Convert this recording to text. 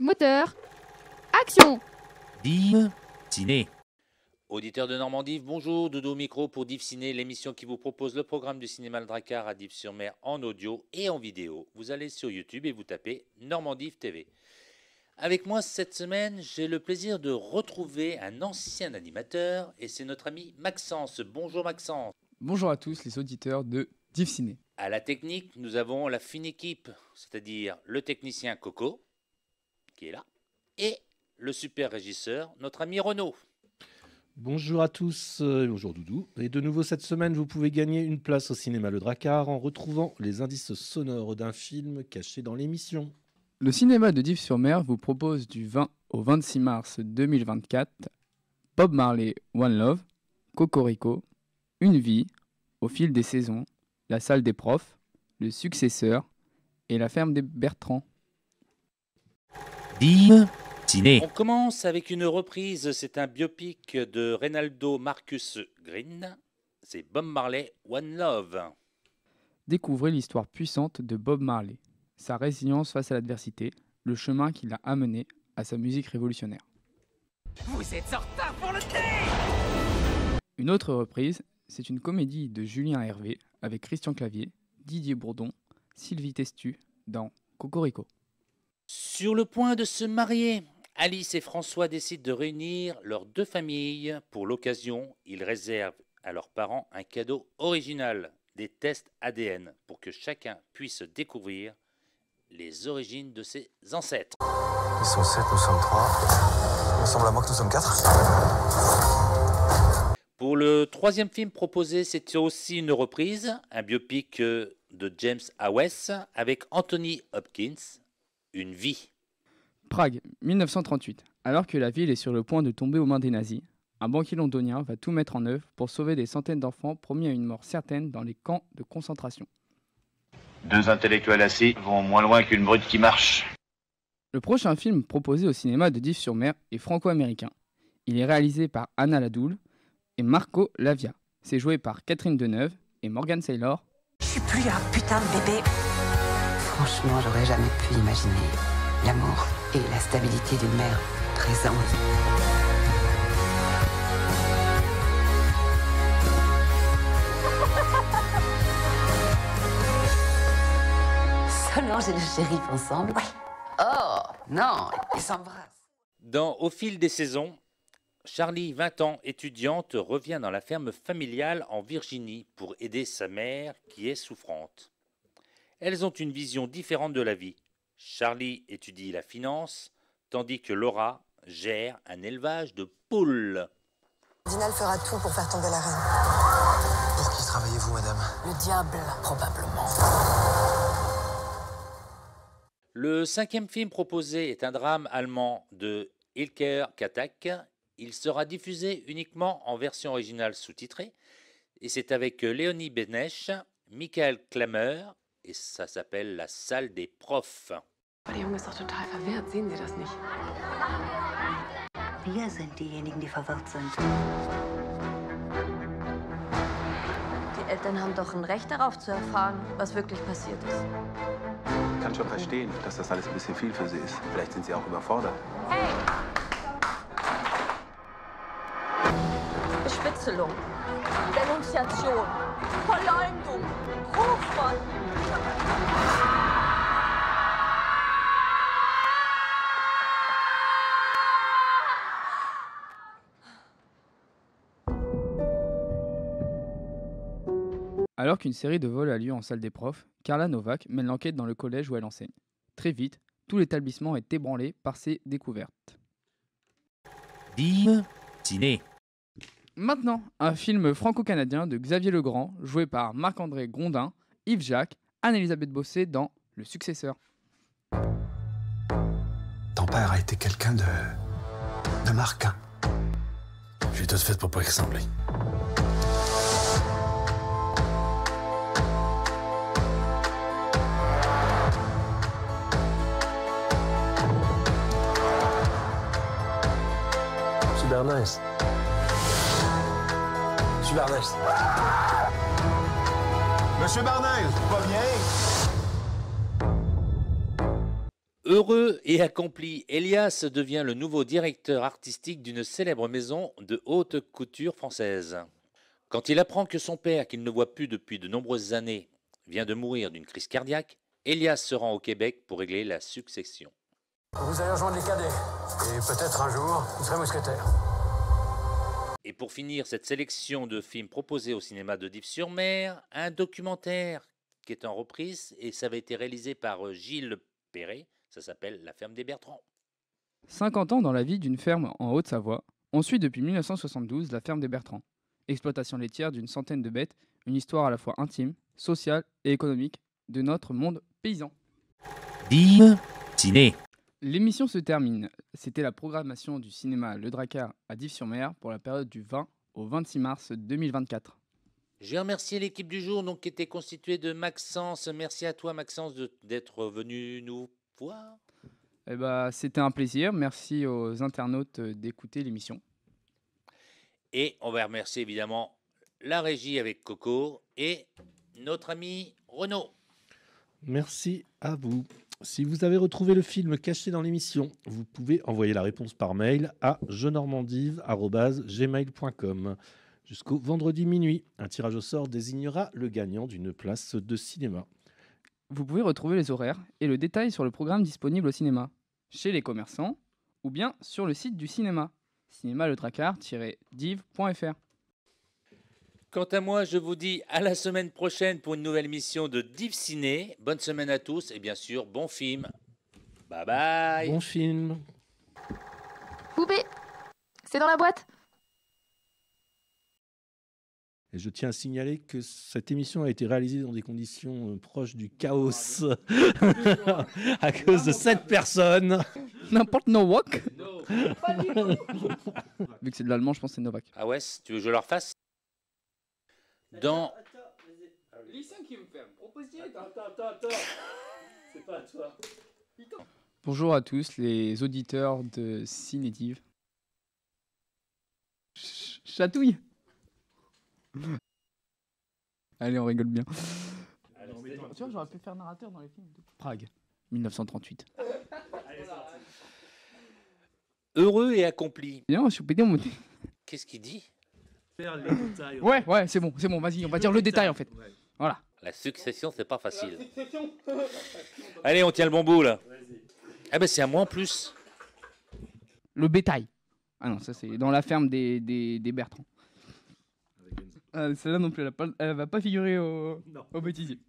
Moteur. Action. Div Ciné. Auditeurs de Normandie, bonjour, Dodo au micro pour Div Ciné, l'émission qui vous propose le programme du cinéma Le Dracard à Dives-sur-Mer en audio et en vidéo. Vous allez sur YouTube et vous tapez Normandie TV. Avec moi cette semaine, j'ai le plaisir de retrouver un ancien animateur et c'est notre ami Maxence. Bonjour Maxence. Bonjour à tous les auditeurs de Div Ciné. À la technique, nous avons la fine équipe, c'est-à-dire le technicien Coco, qui est là, et le super régisseur, notre ami Renaud. Bonjour à tous, bonjour Doudou. Et de nouveau cette semaine, vous pouvez gagner une place au cinéma Le Dracard en retrouvant les indices sonores d'un film caché dans l'émission. Le cinéma de Dives-sur-Mer vous propose du 20 au 26 mars 2024 Bob Marley One Love, Cocorico, Une vie, Au fil des saisons, La salle des profs, Le successeur et La ferme des Bertrands. Div Ciné. On commence avec une reprise, c'est un biopic de Reynaldo Marcus Green, c'est Bob Marley One Love. Découvrez l'histoire puissante de Bob Marley, sa résilience face à l'adversité, le chemin qui l'a amené à sa musique révolutionnaire. Vous êtes en retard pour le thé! Une autre reprise, c'est une comédie de Julien Hervé avec Christian Clavier, Didier Bourdon, Sylvie Testu dans Cocorico. Sur le point de se marier, Alice et François décident de réunir leurs deux familles. Pour l'occasion, ils réservent à leurs parents un cadeau original, des tests ADN, pour que chacun puisse découvrir les origines de ses ancêtres. Ils sont 7, nous sommes 3. Il me semble à moi que nous sommes 4. Pour le troisième film proposé, c'était aussi une reprise, un biopic de James Hawes avec Anthony Hopkins, Une vie. Prague, 1938. Alors que la ville est sur le point de tomber aux mains des nazis, un banquier londonien va tout mettre en œuvre pour sauver des centaines d'enfants promis à une mort certaine dans les camps de concentration. Deux intellectuels assis vont moins loin qu'une brute qui marche. Le prochain film proposé au cinéma de Dives-sur-Mer est franco-américain. Il est réalisé par Anna Ladoule et Marco Lavia. C'est joué par Catherine Deneuve et Morgan Saylor. Je suis plus un putain de bébé. Franchement, j'aurais jamais pu imaginer l'amour et la stabilité d'une mère présente. Solange et le shérif ensemble? Oui. Oh, non, ils s'embrassent. Dans Au fil des saisons, Charlie, 20 ans, étudiante, revient dans la ferme familiale en Virginie pour aider sa mère qui est souffrante. Elles ont une vision différente de la vie. Charlie étudie la finance, tandis que Laura gère un élevage de poules. Dinal fera tout pour faire tomber la reine. Pour qui travaillez-vous, madame? Le diable, probablement. Le cinquième film proposé est un drame allemand de Ilker Katak. Il sera diffusé uniquement en version originale sous-titrée. Et c'est avec Léonie Benesch, Michael Klammer, et ça s'appelle La salle des profs. Der Junge ist doch total verwirrt, sehen Sie das nicht? Wir sind diejenigen, die verwirrt sind. Die Eltern haben doch ein Recht darauf zu erfahren, was wirklich passiert ist. Ich kann schon verstehen, dass das alles ein bisschen viel für Sie ist. Vielleicht sind Sie auch überfordert. Hey! Bespitzelung, Denunziation, Verleumdung, Rufmord. Alors qu'une série de vols a lieu en salle des profs, Carla Novak mène l'enquête dans le collège où elle enseigne. Très vite, tout l'établissement est ébranlé par ces découvertes. Div Ciné. Maintenant, un film franco-canadien de Xavier Legrand, joué par Marc-André Grondin, Yves Jacques, Anne-Elisabeth Bossé dans Le successeur. Ton père a été quelqu'un de marquant. J'ai tout fait pour pas y ressembler. Bernays. Monsieur Bernays. Monsieur Bernays, pas bien? Heureux et accompli, Elias devient le nouveau directeur artistique d'une célèbre maison de haute couture française. Quand il apprend que son père, qu'il ne voit plus depuis de nombreuses années, vient de mourir d'une crise cardiaque, Elias se rend au Québec pour régler la succession. Vous allez rejoindre les cadets. Et peut-être un jour, vous serez mousquetaire. Et pour finir cette sélection de films proposés au cinéma de Dives-sur-Mer, un documentaire qui est en reprise et ça avait été réalisé par Gilles Perret, ça s'appelle La ferme des Bertrands. 50 ans dans la vie d'une ferme en Haute-Savoie, on suit depuis 1972 la ferme des Bertrands. Exploitation laitière d'une centaine de bêtes, une histoire à la fois intime, sociale et économique de notre monde paysan. Dives Ciné. L'émission se termine. C'était la programmation du cinéma Le Drakkar à Dives-sur-Mer pour la période du 20 au 26 mars 2024. Je vais remercier l'équipe du jour donc, qui était constituée de Maxence. Merci à toi Maxence d'être venu nous voir. C'était un plaisir. Merci aux internautes d'écouter l'émission. Et on va remercier évidemment la régie avec Coco et notre ami Renaud. Merci à vous. Si vous avez retrouvé le film caché dans l'émission, vous pouvez envoyer la réponse par mail à jeuxnormandives@gmail.com. Jusqu'au vendredi minuit, un tirage au sort désignera le gagnant d'une place de cinéma. Vous pouvez retrouver les horaires et le détail sur le programme disponible au cinéma, chez les commerçants ou bien sur le site du cinéma, cinémaledrakkar-dives.fr. Quant à moi, je vous dis à la semaine prochaine pour une nouvelle émission de Dives Ciné. Bonne semaine à tous et bien sûr, bon film. Bye bye. Bon film. Poupée, c'est dans la boîte. Et je tiens à signaler que cette émission a été réalisée dans des conditions proches du chaos à cause de 7 personnes. N'importe Novak. Vu que c'est de l'allemand, je pense que c'est Novak. Ah ouais, tu veux que je leur fasse? Dans... qui me fait proposition. Attends. C'est pas à toi. Bonjour à tous les auditeurs de Cinédive. Chatouille. Allez, on rigole bien. Tu vois, j'aurais pu faire narrateur dans les films de Prague, 1938. Heureux et accompli. Bien, je suis pété mon... Qu'est-ce qu'il dit? Ouais, c'est bon, vas-y, on va dire le détail en fait. Ouais. Voilà. La succession, c'est pas facile. Allez, on tient le bon bout là. Ah ben c'est à moi en plus. Le bétail. Ah non, ça c'est dans la ferme des Bertrands. Celle-là non plus, elle va pas figurer au bêtisier.